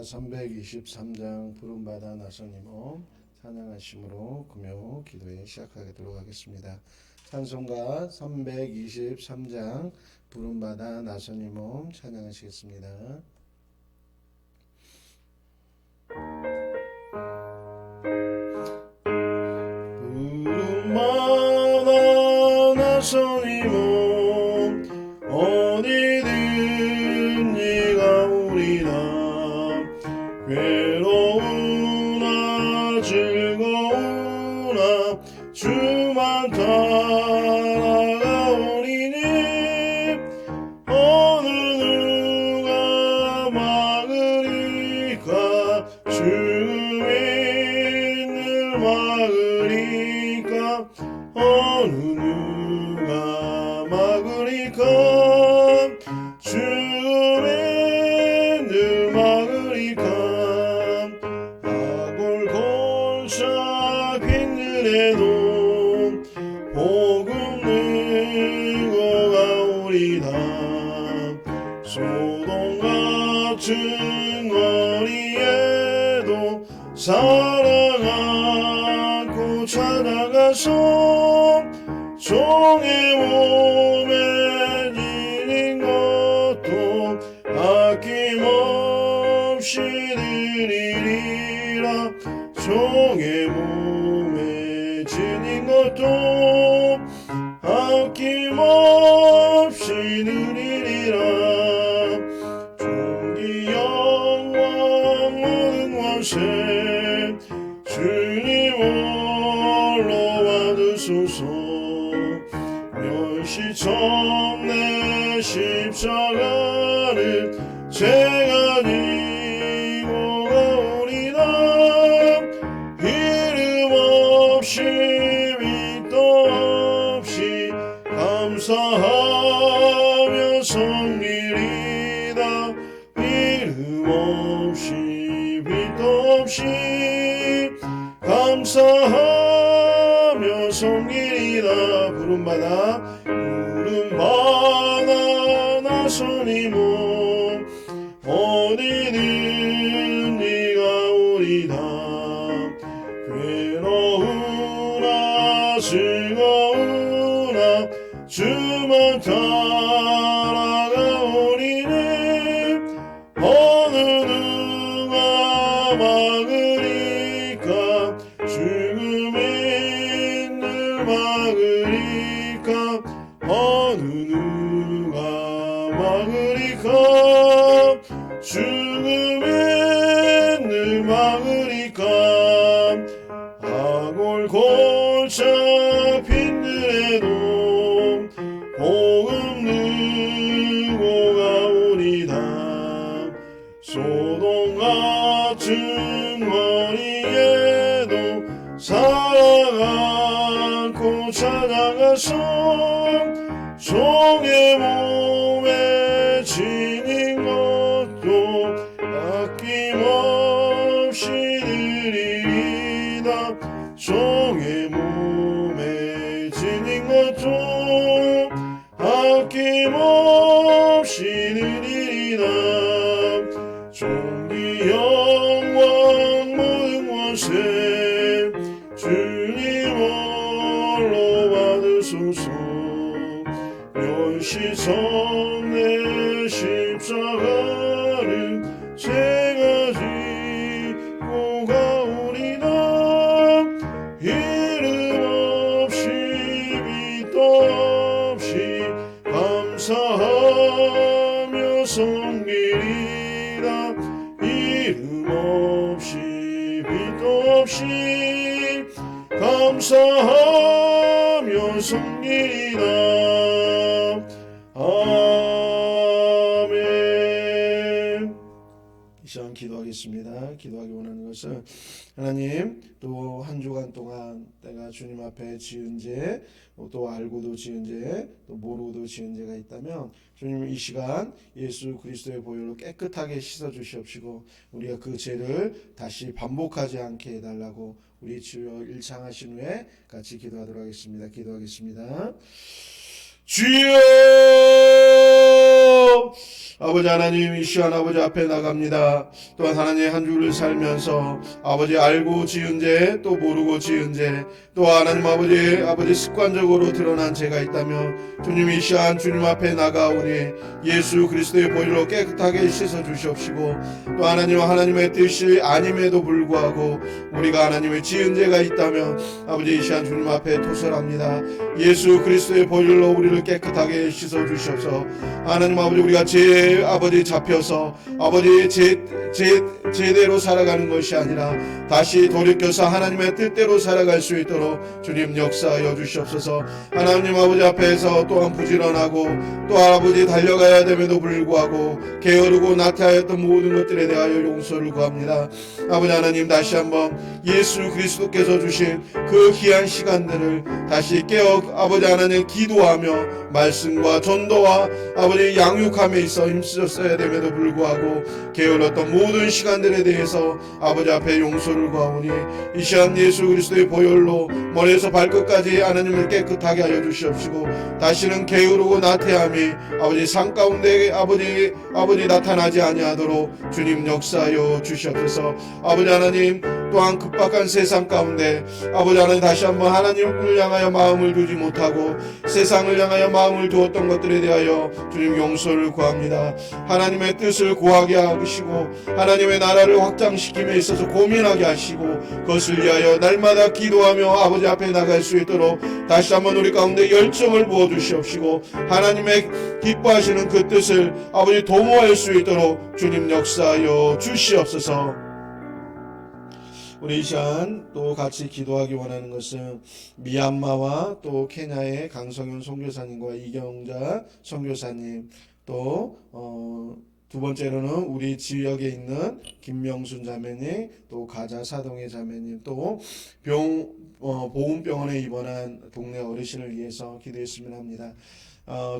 찬송가 323장 부름받아 나서님을 찬양하심으로 금요 기도에 시작하도록 하겠습니다. 찬송가 323장 부름받아 나서님을 찬양하시겠습니다. 부름받아 나서님을 어디든 네가 오리라. 괴로우나 즐거우나 주만 따라가오리니 어느 누가 막으리까. 죽음이 늘 막으리까. 어느 누가 막으리까. 죽음이 늘 막으리까. 아골골차 빈들에도 복음 들고 가오리다. 소돔 같은 거리에도 사랑 안고 찾아가서 종의 몸에 지닌 것도 아낌없이 드리리라. 종의 몸에 지닌 것도 아낌없이 드리리라. 종기 영광 모든 원세 주님 홀로 받으소서. 멸시천내 십자가를 제가 지고 가오리다. 이름 없이 빛도 없이 감사하며 섬기리다. 이름 없이 빛도 없이 감사하며 섬기리다. 부름받아 나서니모 어디든 네가 오리다. 괴로우나 즐거우나 주만 따라가오리니 어느 누가 막으리까. 죽음이 늘 막으리까. 어느 누가 막으리까. 죽음이 늘 막으리까. 아골골차 빈들에도 복음 들고 가오리다. 소돔 같은 거리에도 사랑 안고 찾아가서 종의 몸에 지닌 것도 아낌없이 드리리다. 종의 몸에 지닌 것도 아낌없이 드리리다. 종기 영광 모든 원세 주님 홀로 받으소서. 멸시천내 십자가를 제가 지고 가오리다. 이름 없이 빛도 없이 감사하며 섬기리다. 이름 없이 빛도 없이 감사하며 섬기리다. 아멘. 이 시간 기도하겠습니다. 기도하기 원하는 것은 하나님, 또 한 주간 동안 내가 주님 앞에 지은 죄, 또 알고도 지은 죄, 또 모르고도 지은 죄가 있다면 주님 이 시간 예수 그리스도의 보혈로 깨끗하게 씻어 주시옵시고 우리가 그 죄를 다시 반복하지 않게 해달라고 우리 주여 일창하신 후에 같이 기도하도록 하겠습니다. 기도하겠습니다. 주여 아버지 하나님, 이 시간 아버지 앞에 나갑니다. 또한 하나님의 한 주를 살면서 아버지 알고 지은 죄, 또 모르고 지은 죄, 또 하나님 아버지 습관적으로 드러난 죄가 있다면 주님 이 시간 주님 앞에 나가오니 예수 그리스도의 보혈로 깨끗하게 씻어 주시옵시고, 또 하나님의 뜻이 아님에도 불구하고 우리가 하나님의 지은 죄가 있다면 아버지 이 시간 주님 앞에 토설합니다. 예수 그리스도의 보혈로 우리를 깨끗하게 씻어 주시옵소서. 하나님 아버지, 우리가 죄 아버지 잡혀서 아버지 제대로 살아가는 것이 아니라 다시 돌이켜서 하나님의 뜻대로 살아갈 수 있도록 주님 역사하여 주시옵소서. 하나님 아버지 앞에서 또한 부지런하고 또 아버지 달려가야 됨에도 불구하고 게으르고 나태하였던 모든 것들에 대하여 용서를 구합니다. 아버지 하나님, 다시 한번 예수 그리스도께서 주신 그 귀한 시간들을 다시 깨어 아버지 하나님 기도하며 말씀과 전도와 아버지 양육함에 있어 힘쓰셨어야 됨에도 불구하고 게을렀던 모든 시간들에 대해서 아버지 앞에 용서를 구하오니 이 시간 예수 그리스도의 보혈로 머리에서 발끝까지 하나님을 깨끗하게 하여 주시옵시고, 다시는 게으르고 나태함이 아버지 삶 가운데 아버지 나타나지 아니하도록 주님 역사하여 주시옵소서. 아버지 하나님, 또한 급박한 세상 가운데 아버지 하나님 다시 한번 하나님을 향하여 마음을 두지 못하고 세상을 향하여 마음을 두었던 것들에 대하여 주님 용서를 구합니다. 하나님의 뜻을 구하게 하시고 하나님의 나라를 확장시킴에 있어서 고민하게 하시고 그것을 위하여 날마다 기도하며 아버지 앞에 나갈 수 있도록 다시 한번 우리 가운데 열정을 부어주시옵시고, 하나님의 기뻐하시는 그 뜻을 아버지 도모할 수 있도록 주님 역사하여 주시옵소서. 우리 이 시간 또 같이 기도하기 원하는 것은 미얀마와 또 케냐의 강성윤 선교사님과 이경자 선교사님, 또 두 번째로는 우리 지역에 있는 김명순 자매님, 또 가자 사동의 자매님, 또 보훈병원에 입원한 동네 어르신을 위해서 기도했으면 합니다.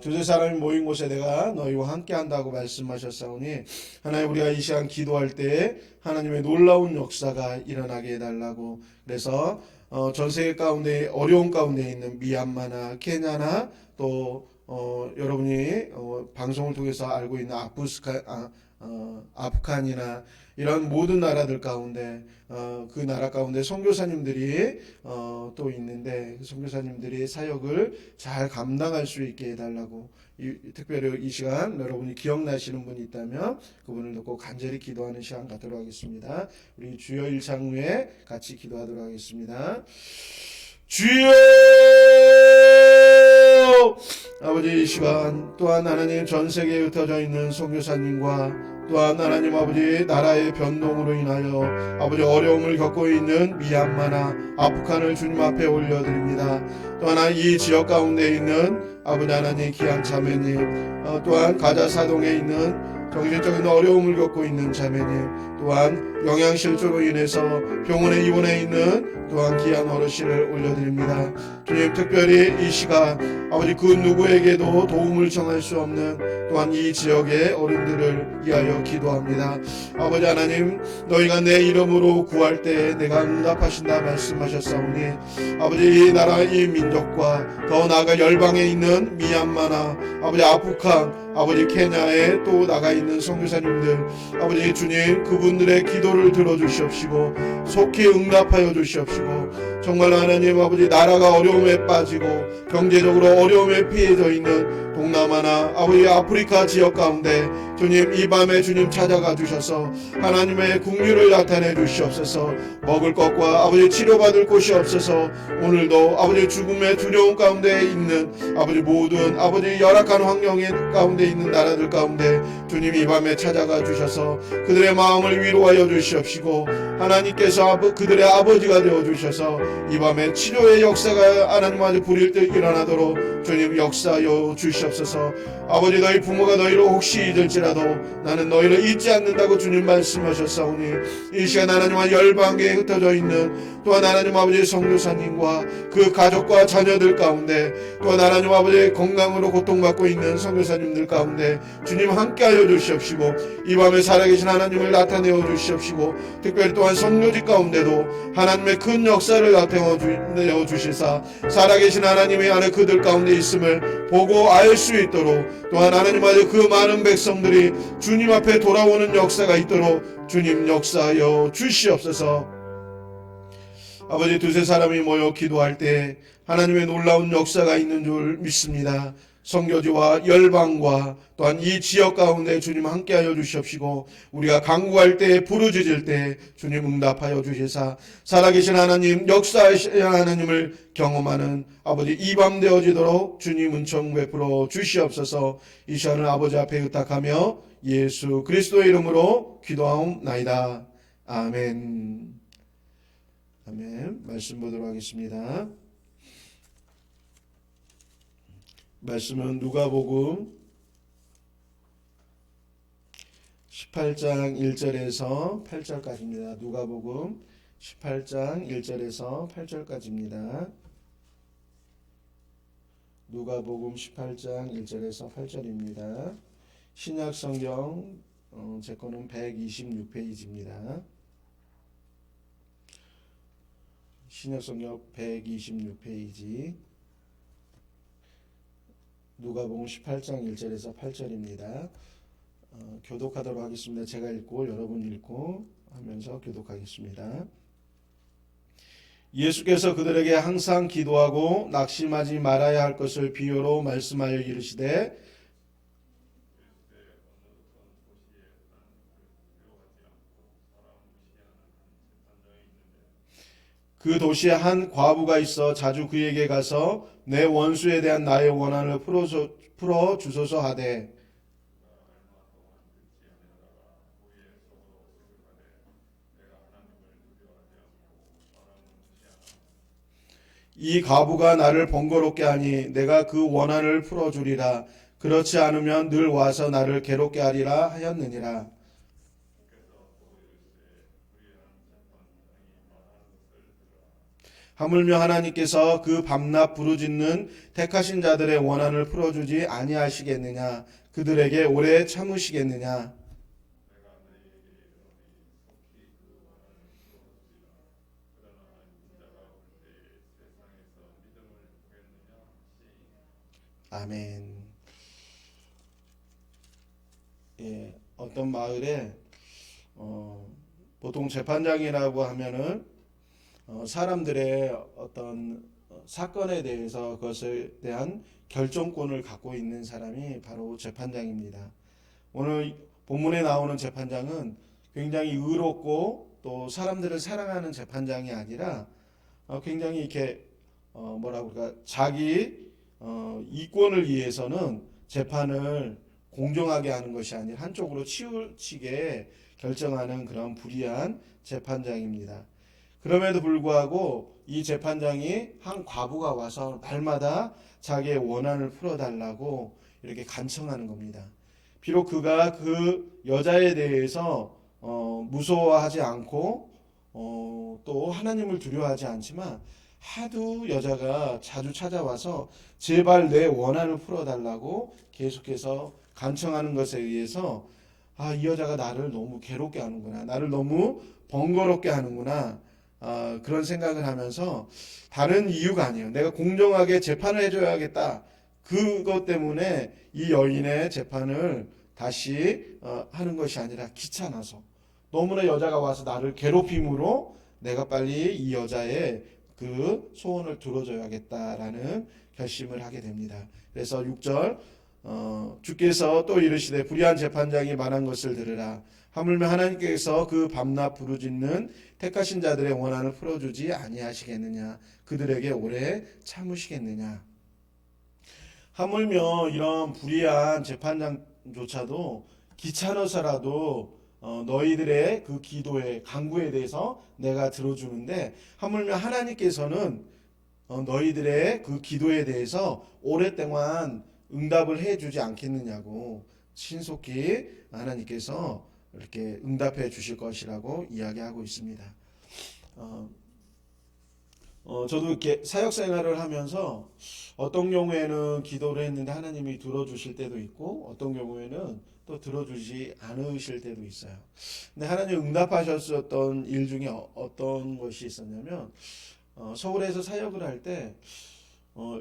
두세 사람이 모인 곳에 내가 너희와 함께 한다고 말씀하셨사오니 하나님, 우리가 이 시간 기도할 때 하나님의 놀라운 역사가 일어나게 해달라고, 그래서 전 세계 가운데 어려운 가운데 있는 미얀마나 케냐나 또 여러분이 방송을 통해서 알고 있는 아프간이나 이런 모든 나라들 가운데 그 나라 가운데 선교사님들이 또 있는데 그 선교사님들이 사역을 잘 감당할 수 있게 해달라고, 특별히 이 시간 여러분이 기억나시는 분이 있다면 그분을 놓고 간절히 기도하는 시간 갖도록 하겠습니다. 우리 주여 일창 후에 같이 기도하도록 하겠습니다. 주여, 아버지 이 시간 또한 하나님 전 세계에 흩어져 있는 선교사님과 또한 하나님 아버지 나라의 변동으로 인하여 아버지 어려움을 겪고 있는 미얀마나 아프간을 주님 앞에 올려드립니다. 또한 이 지역 가운데 있는 아버지 하나님 귀한 자매님, 또한 가자 사동에 있는 정신적인 어려움을 겪고 있는 자매님, 또한 영양실조로 인해서 병원에 입원해 있는 또한 귀한 어르신을 올려드립니다. 주님, 특별히 이 시간 아버지 그 누구에게도 도움을 청할 수 없는 또한 이 지역의 어른들을 위하여 기도합니다. 아버지 하나님, 너희가 내 이름으로 구할 때 내가 응답하신다 말씀하셨사오니 아버지 이 나라 이 민족과 더 나아가 열방에 있는 미얀마나 아버지 아프간 아버지 케냐에 또 나가 있는 선교사님들, 아버지 주님 그분들의 기도를 들어주시옵시고 속히 응답하여 주시옵시고, 정말 하나님 아버지 나라가 어려움에 빠지고 경제적으로 어려움에 피해져 있는 동남아나 아버지 아프리카 지역 가운데 주님 이 밤에 주님 찾아가 주셔서 하나님의 긍휼을 나타내 주시옵소서. 먹을 것과 아버지 치료받을 곳이 없어서 오늘도 아버지 죽음의 두려움 가운데 있는 아버지 모든 아버지 열악한 환경의 가운데 있는 나라들 가운데 주님 이 밤에 찾아가 주셔서 그들의 마음을 위로하여 주시옵시고 하나님께서 그들의 아버지가 되어 주셔서 이 밤에 치료의 역사가 하나님 아버지 불일 듯 일어나도록 주님 역사하여 주시옵소서. 아버지 너희 부모가 너희를 혹시 잊을지라도 할지라도 나는 너희를 잊지 않는다고 주님 말씀하셨사오니 이 시간 하나님과 열방계에 흩어져 있는 또한 하나님 아버지의 성교사님과 그 가족과 자녀들 가운데 또한 하나님 아버지의 건강으로 고통받고 있는 성교사님들 가운데 주님 함께하여 주시옵시고 이 밤에 살아계신 하나님을 나타내어 주시옵시고 특별히 또한 성교직 가운데도 하나님의 큰 역사를 나타내어 주시사 살아계신 하나님의 안에 그들 가운데 있음을 보고 알 수 있도록 또한 하나님 아버지 그 많은 백성들이 주님 앞에 돌아오는 역사가 있도록 주님 역사하여 주시옵소서. 아버지 두세 사람이 모여 기도할 때 하나님의 놀라운 역사가 있는 줄 믿습니다. 선교지와 열방과 또한 이 지역 가운데 주님 함께하여 주시옵시고 우리가 간구할 때 부르짖을 때 주님 응답하여 주시사 살아계신 하나님 역사하신 하나님을 경험하는 아버지 이 밤 되어지도록 주님 은총 베풀어 주시옵소서. 이 시간을 아버지 앞에 의탁하며 예수 그리스도의 이름으로 기도하옵나이다. 아멘. 아멘. 말씀 보도록 하겠습니다. 말씀은 누가복음 18장 1절에서 8절까지입니다. 누가복음 18장 1절에서 8절까지입니다. 누가복음 18장 1절에서 8절입니다. 신약성경 제 거는 126페이지입니다. 신약성경 126페이지 누가복음 18장 1절에서 8절입니다. 교독하도록 하겠습니다. 제가 읽고 여러분 읽고 하면서 교독하겠습니다. 예수께서 그들에게 항상 기도하고 낙심하지 말아야 할 것을 비유로 말씀하여 이르시되 그 도시에 한 과부가 있어 자주 그에게 가서 내 원수에 대한 나의 원한을 풀어 주소서 하되 이 과부가 나를 번거롭게 하니 내가 그 원한을 풀어주리라. 그렇지 않으면 늘 와서 나를 괴롭게 하리라 하였느니라. 하물며 하나님께서 그 밤낮 부르짖는 택하신 자들의 원한을 풀어주지 아니하시겠느냐. 그들에게 오래 참으시겠느냐. 아멘. 예, 어떤 마을에 보통 재판장이라고 하면은 사람들의 어떤 사건에 대해서 그것에 대한 결정권을 갖고 있는 사람이 바로 재판장입니다. 오늘 본문에 나오는 재판장은 굉장히 의롭고 또 사람들을 사랑하는 재판장이 아니라 굉장히 이렇게 뭐라고 그럴까 자기 이권을 위해서는 재판을 공정하게 하는 것이 아니라 한쪽으로 치우치게 결정하는 그런 불의한 재판장입니다. 그럼에도 불구하고 이 재판장이 한 과부가 와서 날마다 자기의 원한을 풀어달라고 이렇게 간청하는 겁니다. 비록 그가 그 여자에 대해서 무서워하지 않고 또 하나님을 두려워하지 않지만 하도 여자가 자주 찾아와서 제발 내 원한을 풀어달라고 계속해서 간청하는 것에 의해서 이 여자가 나를 너무 괴롭게 하는구나. 나를 너무 번거롭게 하는구나. 그런 생각을 하면서 다른 이유가 아니에요. 내가 공정하게 재판을 해줘야겠다. 그것 때문에 이 여인의 재판을 다시 하는 것이 아니라 귀찮아서 너무나 여자가 와서 나를 괴롭힘으로 내가 빨리 이 여자의 그 소원을 들어줘야겠다라는 결심을 하게 됩니다. 그래서 6절 주께서 또 이르시되 불의한 재판장이 말한 것을 들으라. 하물며 하나님께서 그 밤낮 부르짖는 택하신 자들의 원한을 풀어주지 아니하시겠느냐. 그들에게 오래 참으시겠느냐. 하물며 이런 불의한 재판장조차도 귀찮아서라도 너희들의 그 기도에 간구에 대해서 내가 들어주는데 하물며 하나님께서는 너희들의 그 기도에 대해서 오랫동안 응답을 해주지 않겠느냐고 신속히 하나님께서 이렇게 응답해 주실 것이라고 이야기하고 있습니다. 저도 이렇게 사역 생활을 하면서 어떤 경우에는 기도를 했는데 하나님이 들어주실 때도 있고 어떤 경우에는 또 들어주지 않으실 때도 있어요. 근데 하나님 응답하셨었던 일 중에 어떤 것이 있었냐면 서울에서 사역을 할 때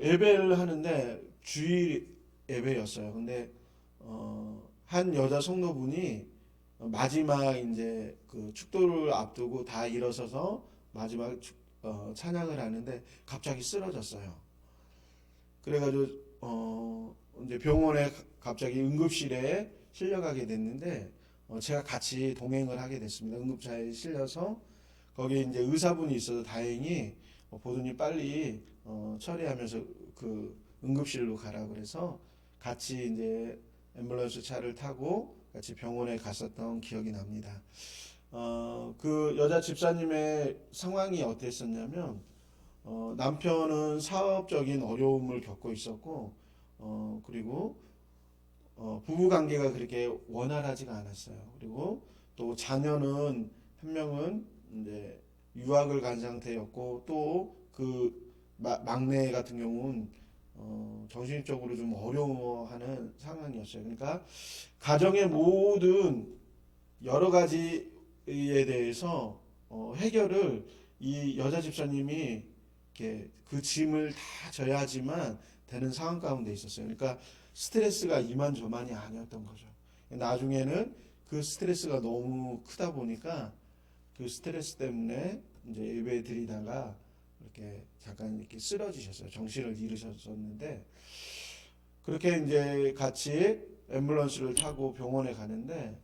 예배를 하는데 주일 예배였어요. 근데 한 여자 성도분이 마지막 이제 그 축도를 앞두고 다 일어서서 마지막 찬양을 하는데 갑자기 쓰러졌어요. 그래가지고 이제 병원에 갑자기 응급실에 실려가게 됐는데 제가 같이 동행을 하게 됐습니다. 응급차에 실려서 거기에 이제 의사분이 있어서 다행히 보더니 빨리 처리하면서 그 응급실로 가라 그래서 같이 이제 앰뷸런스 차를 타고 같이 병원에 갔었던 기억이 납니다. 그 여자 집사님의 상황이 어땠었냐면 남편은 사업적인 어려움을 겪고 있었고 그리고 부부 관계가 그렇게 원활하지가 않았어요. 그리고 또 자녀는 한 명은 이제 유학을 간 상태였고 또 그 막내 같은 경우는 정신적으로 좀 어려워하는 상황이었어요. 그러니까 가정의 모든 여러 가지에 대해서 해결을 이 여자 집사님이 이렇게 그 짐을 다 져야 하지만 되는 상황 가운데 있었어요. 그러니까 스트레스가 이만저만이 아니었던 거죠. 나중에는 그 스트레스가 너무 크다 보니까 그 스트레스 때문에 이제 예배 드리다가 이렇게 잠깐 이렇게 쓰러지셨어요. 정신을 잃으셨었는데 그렇게 이제 같이 앰뷸런스를 타고 병원에 가는데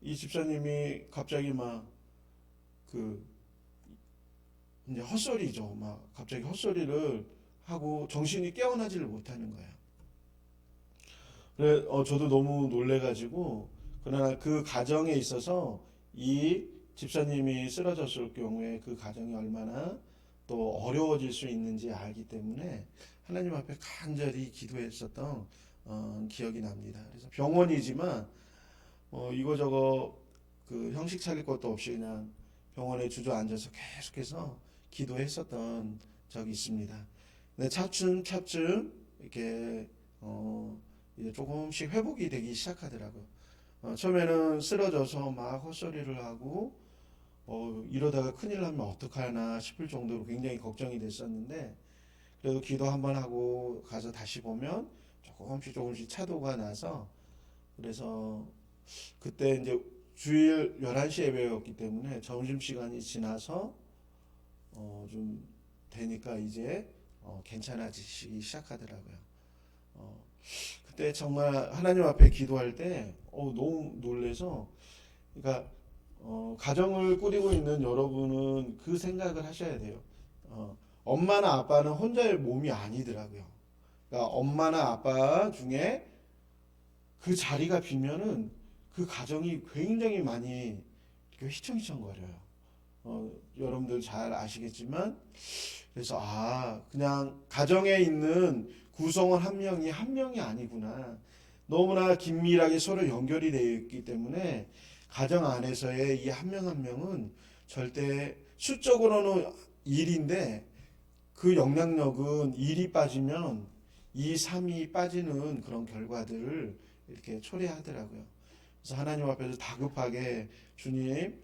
이 집사님이 갑자기 막 그 이제 헛소리죠. 막 갑자기 헛소리를 하고 정신이 깨어나지를 못하는 거예요. 그래 저도 너무 놀래가지고 그러나 그 가정에 있어서 이 집사님이 쓰러졌을 경우에 그 가정이 얼마나 또 어려워질 수 있는지 알기 때문에 하나님 앞에 간절히 기도했었던 기억이 납니다. 그래서 병원이지만 이거저거 그 형식 차릴 것도 없이 그냥 병원에 주저앉아서 계속해서 기도했었던 적이 있습니다. 근데 차츰차츰 이렇게 이제 조금씩 회복이 되기 시작하더라고요. 처음에는 쓰러져서 막 헛소리를 하고 이러다가 큰일 나면 어떡하나 싶을 정도로 굉장히 걱정이 됐었는데 그래도 기도 한번 하고 가서 다시 보면 조금씩 차도가 나서 그래서 그때 이제 주일 11시 예배였기 때문에 점심시간이 지나서 좀 되니까 이제 괜찮아지기 시작하더라고요. 그때 정말 하나님 앞에 기도할 때 너무 놀래서 그러니까 가정을 꾸리고 있는 여러분은 그 생각을 하셔야 돼요. 엄마나 아빠는 혼자의 몸이 아니더라고요. 그러니까 엄마나 아빠 중에 그 자리가 비면은 그 가정이 굉장히 많이 휘청휘청거려요. 여러분들 잘 아시겠지만 그래서 그냥 가정에 있는 구성원 한 명이 아니구나. 너무나 긴밀하게 서로 연결이 되어 있기 때문에 가정 안에서의 이 한 명 한 명은 절대 수적으로는 1인데 그 영향력은 1이 빠지면 2, 3이 빠지는 그런 결과들을 이렇게 초래하더라고요. 그래서 하나님 앞에서 다급하게 주님,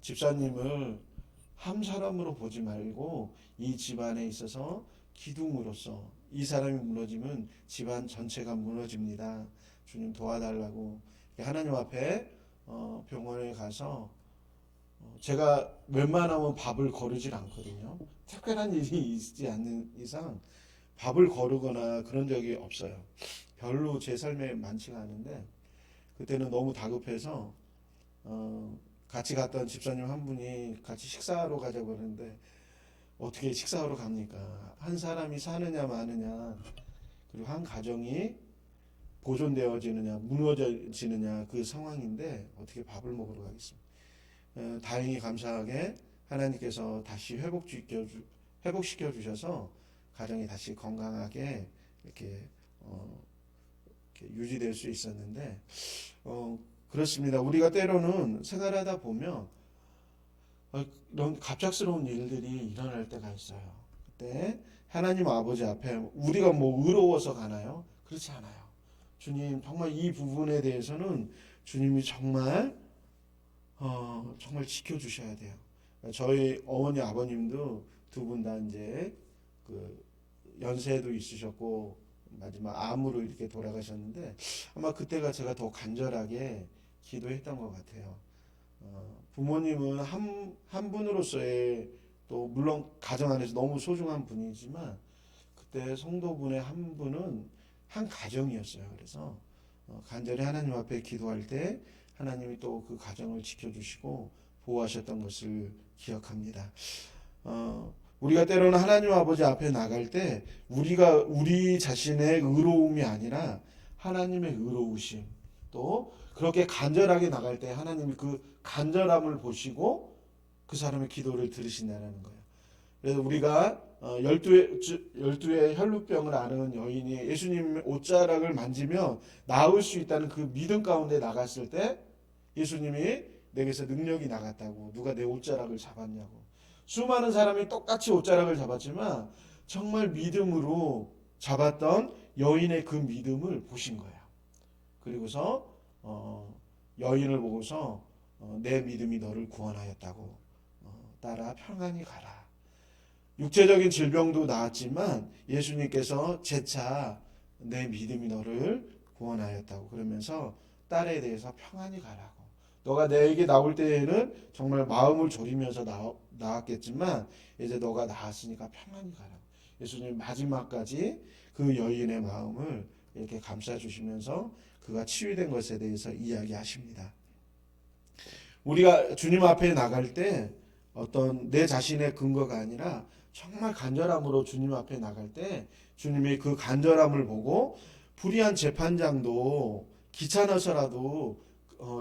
집사님을 한 사람으로 보지 말고 이 집안에 있어서 기둥으로서 이 사람이 무너지면 집안 전체가 무너집니다. 주님 도와달라고 하나님 앞에 병원에 가서 제가 웬만하면 밥을 거르질 않거든요. 특별한 일이 있지 않는 이상 밥을 거르거나 그런 적이 없어요. 별로 제 삶에 많지가 않은데 그때는 너무 다급해서 같이 갔던 집사님 한 분이 같이 식사하러 가자고 그러는데 어떻게 식사하러 갑니까? 한 사람이 사느냐 마느냐 그리고 한 가정이 보존되어지느냐 무너지느냐 그 상황인데 어떻게 밥을 먹으러 가겠습니까? 다행히 감사하게 하나님께서 다시 회복시켜 주셔서 가정이 다시 건강하게 이렇게 이렇게 유지될 수 있었는데 그렇습니다. 우리가 때로는 생활하다 보면 이런 갑작스러운 일들이 일어날 때가 있어요. 그때 하나님 아버지 앞에 우리가 뭐 의로워서 가나요? 그렇지 않아요. 주님 정말 이 부분에 대해서는 주님이 정말 지켜주셔야 돼요. 저희 어머니 아버님도 두 분 다 이제 그 연세도 있으셨고 마지막 암으로 이렇게 돌아가셨는데 아마 그때가 제가 더 간절하게 기도했던 것 같아요. 부모님은 한 분으로서의 또 물론 가정 안에서 너무 소중한 분이지만 그때 성도분의 한 분은 한 가정이었어요. 그래서 간절히 하나님 앞에 기도할 때 하나님이 또 그 가정을 지켜주시고 보호하셨던 것을 기억합니다. 우리가 때로는 하나님 아버지 앞에 나갈 때 우리 자신의 의로움이 아니라 하나님의 의로우심 또 그렇게 간절하게 나갈 때 하나님이 그 간절함을 보시고 그 사람의 기도를 들으신다는 거예요. 그래서 우리가 열두의 혈루병을 앓은 여인이 예수님 옷자락을 만지면 나을 수 있다는 그 믿음 가운데 나갔을 때 예수님이 내게서 능력이 나갔다고 누가 내 옷자락을 잡았냐고 수많은 사람이 똑같이 옷자락을 잡았지만 정말 믿음으로 잡았던 여인의 그 믿음을 보신 거예요. 그리고서 여인을 보고서 내 믿음이 너를 구원하였다고 따라 평안히 가라. 육체적인 질병도 나았지만 예수님께서 재차 내 믿음이 너를 구원하였다고 그러면서 딸에 대해서 평안히 가라고. 너가 내게 나올 때에는 정말 마음을 졸이면서 나왔겠지만 이제 너가 나았으니까 평안히 가라고. 예수님 마지막까지 그 여인의 마음을 이렇게 감싸주시면서 그가 치유된 것에 대해서 이야기하십니다. 우리가 주님 앞에 나갈 때 어떤 내 자신의 근거가 아니라 정말 간절함으로 주님 앞에 나갈 때 주님이 그 간절함을 보고 불의한 재판장도 귀찮아서라도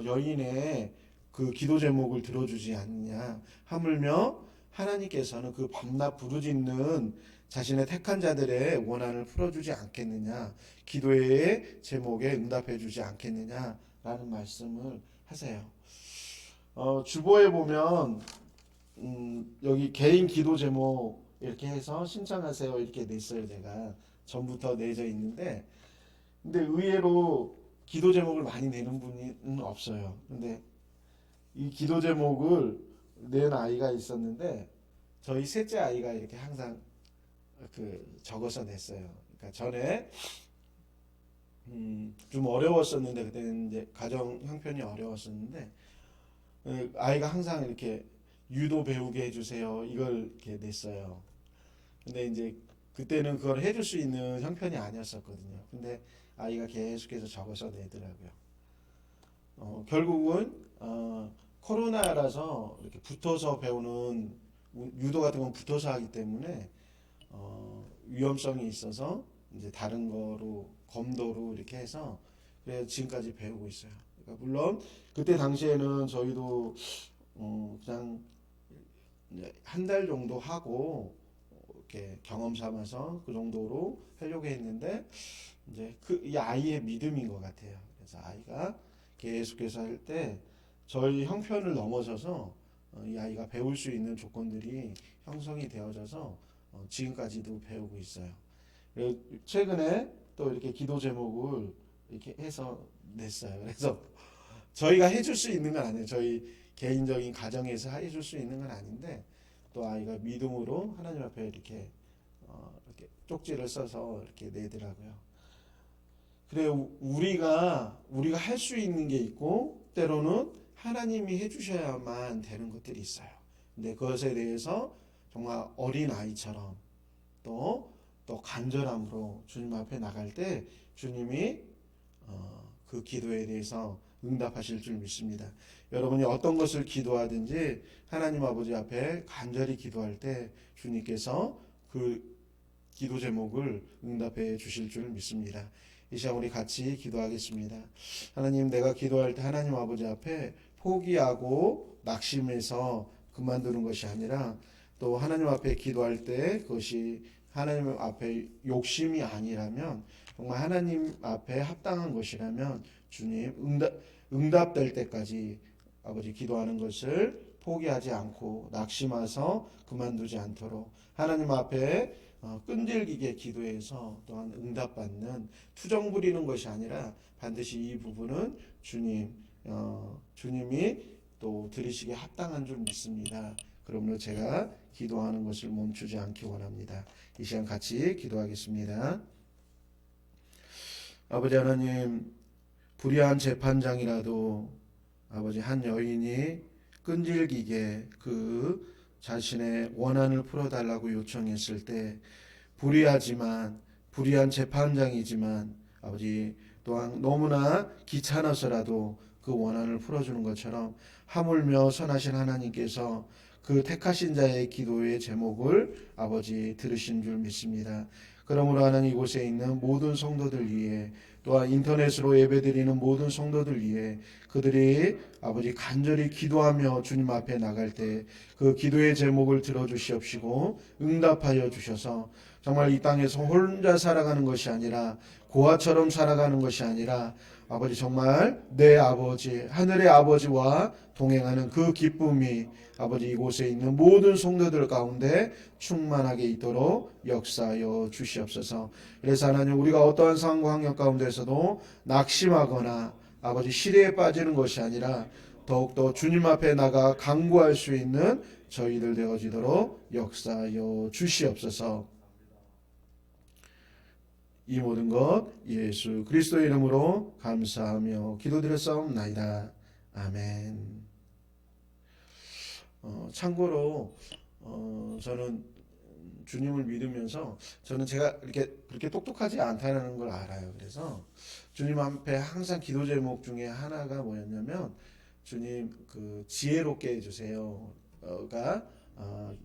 여인의 그 기도 제목을 들어주지 않느냐 하물며 하나님께서는 그 밤낮 부르짖는 자신의 택한 자들의 원한을 풀어주지 않겠느냐 기도의 제목에 응답해 주지 않겠느냐라는 말씀을 하세요. 주보에 보면 여기 개인 기도 제목 이렇게 해서 신청하세요 이렇게 냈어요. 제가 전부터 내져 있는데 근데 의외로 기도 제목을 많이 내는 분은 없어요. 근데 이 기도 제목을 낸 아이가 있었는데 저희 셋째 아이가 이렇게 항상 적어서 냈어요. 그러니까 전에 좀 어려웠었는데 그때는 이제 가정 형편이 어려웠었는데 아이가 항상 이렇게 유도 배우게 해주세요. 이걸 이렇게 냈어요. 근데 이제 그때는 그걸 해줄 수 있는 형편이 아니었었거든요. 근데 아이가 계속해서 적어서 내더라고요. 결국은 코로나라서 이렇게 붙어서 배우는 유도 같은 건 붙어서 하기 때문에 위험성이 있어서 이제 다른 거로 검도로 이렇게 해서 그래서 지금까지 배우고 있어요. 그러니까 물론 그때 당시에는 저희도 그냥 한 달 정도 하고 이렇게 경험 삼아서 그 정도로 하려고 했는데 이제 이 아이의 믿음인 것 같아요. 그래서 아이가 계속해서 할 때 저희 형편을 넘어서서 이 아이가 배울 수 있는 조건들이 형성이 되어져서 지금까지도 배우고 있어요. 최근에 또 이렇게 기도 제목을 이렇게 해서 냈어요. 그래서 저희가 해줄 수 있는 건 아니에요. 저희 개인적인 가정에서 해줄 수 있는 건 아닌데 또 아이가 믿음으로 하나님 앞에 이렇게 쪽지를 써서 이렇게 내더라고요. 그래 우리가 할 수 있는 게 있고 때로는 하나님이 해주셔야만 되는 것들이 있어요. 근데 그것에 대해서 정말 어린 아이처럼 또 간절함으로 주님 앞에 나갈 때 주님이 그 기도에 대해서 응답하실 줄 믿습니다. 여러분이 어떤 것을 기도하든지 하나님 아버지 앞에 간절히 기도할 때 주님께서 그 기도 제목을 응답해 주실 줄 믿습니다. 이 시간 우리 같이 기도하겠습니다. 하나님, 내가 기도할 때 하나님 아버지 앞에 포기하고 낙심해서 그만두는 것이 아니라 또 하나님 앞에 기도할 때 그것이 하나님 앞에 욕심이 아니라면, 정말 하나님 앞에 합당한 것이라면 주님 응답될 때까지 아버지 기도하는 것을 포기하지 않고 낙심해서 그만두지 않도록 하나님 앞에 끈질기게 기도해서 또한 응답받는 투정 부리는 것이 아니라 반드시 이 부분은 주님이 또 들으시기에 합당한 줄 믿습니다. 그러므로 제가 기도하는 것을 멈추지 않기 원합니다. 이 시간 같이 기도하겠습니다. 아버지 하나님, 불의한 재판장이라도 아버지 한 여인이 끈질기게 그 자신의 원한을 풀어달라고 요청했을 때 불의한 재판장이지만 아버지 또한 너무나 귀찮아서라도 그 원한을 풀어주는 것처럼 하물며 선하신 하나님께서 그 택하신 자의 기도의 제목을 아버지 들으신 줄 믿습니다. 그러므로 하나님 이곳에 있는 모든 성도들 위해 또한 인터넷으로 예배드리는 모든 성도들 위해 그들이 아버지 간절히 기도하며 주님 앞에 나갈 때 그 기도의 제목을 들어주시옵시고 응답하여 주셔서 정말 이 땅에서 혼자 살아가는 것이 아니라 고아처럼 살아가는 것이 아니라 아버지 정말 내 아버지 하늘의 아버지와 동행하는 그 기쁨이 아버지 이곳에 있는 모든 성도들 가운데 충만하게 있도록 역사하여 주시옵소서. 그래서 하나님 우리가 어떠한 상황과 환경 가운데서도 낙심하거나 아버지 시대에 빠지는 것이 아니라 더욱더 주님 앞에 나가 간구할 수 있는 저희들 되어지도록 역사하여 주시옵소서. 이 모든 것 예수 그리스도의 이름으로 감사하며 기도드렸사옵나이다. 아멘. 참고로 저는 주님을 믿으면서 저는 제가 이렇게 그렇게 똑똑하지 않다는 걸 알아요. 그래서 주님 앞에 항상 기도 제목 중에 하나가 뭐였냐면 주님 그 지혜롭게 해주세요가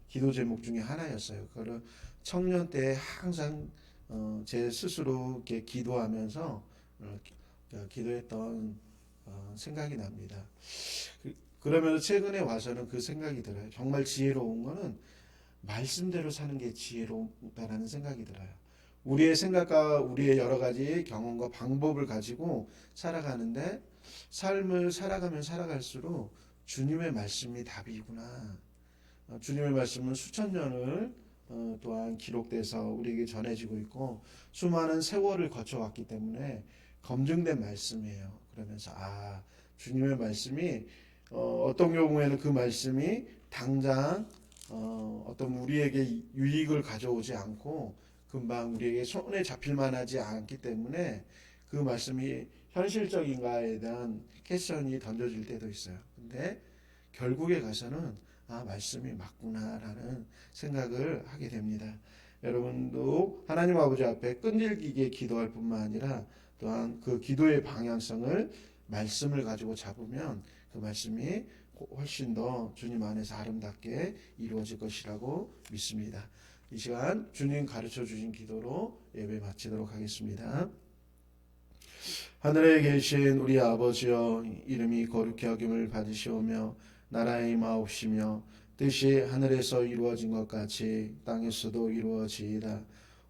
기도 제목 중에 하나였어요. 그거를 청년 때 항상 제 스스로 이렇게 기도하면서 기도했던 생각이 납니다. 그러면서 최근에 와서는 그 생각이 들어요. 정말 지혜로운 거는 말씀대로 사는 게 지혜롭다라는 생각이 들어요. 우리의 생각과 우리의 여러 가지 경험과 방법을 가지고 살아가는데 삶을 살아가면 살아갈수록 주님의 말씀이 답이구나. 주님의 말씀은 수천 년을 또한 기록돼서 우리에게 전해지고 있고 수많은 세월을 거쳐왔기 때문에 검증된 말씀이에요. 그러면서 주님의 말씀이 어떤 경우에는 그 말씀이 당장 어떤 우리에게 유익을 가져오지 않고 금방 우리에게 손에 잡힐 만하지 않기 때문에 그 말씀이 현실적인가에 대한 퀘스천이 던져질 때도 있어요. 근데 결국에 가서는 말씀이 맞구나라는 생각을 하게 됩니다. 여러분도 하나님 아버지 앞에 끈질기게 기도할 뿐만 아니라 또한 그 기도의 방향성을 말씀을 가지고 잡으면 그 말씀이 훨씬 더 주님 안에서 아름답게 이루어질 것이라고 믿습니다. 이 시간 주님 가르쳐 주신 기도로 예배 마치도록 하겠습니다. 하늘에 계신 우리 아버지여, 이름이 거룩히 여김을 받으시오며 나라의 임하옵시며 뜻이 하늘에서 이루어진 것 같이 땅에서도 이루어지이다.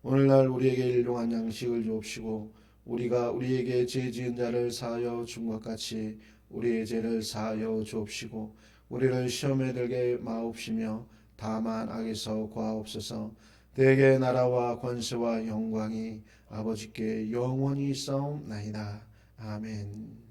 오늘날 우리에게 일용할 양식을 주옵시고 우리가 우리에게 죄 지은 자를 사하여 준 것 같이 우리의 죄를 사하여 주옵시고 우리를 시험에 들게 마옵시며 다만 악에서 구하옵소서. 대개 나라와 권세와 영광이 아버지께 영원히 있사옵나이다. 아멘.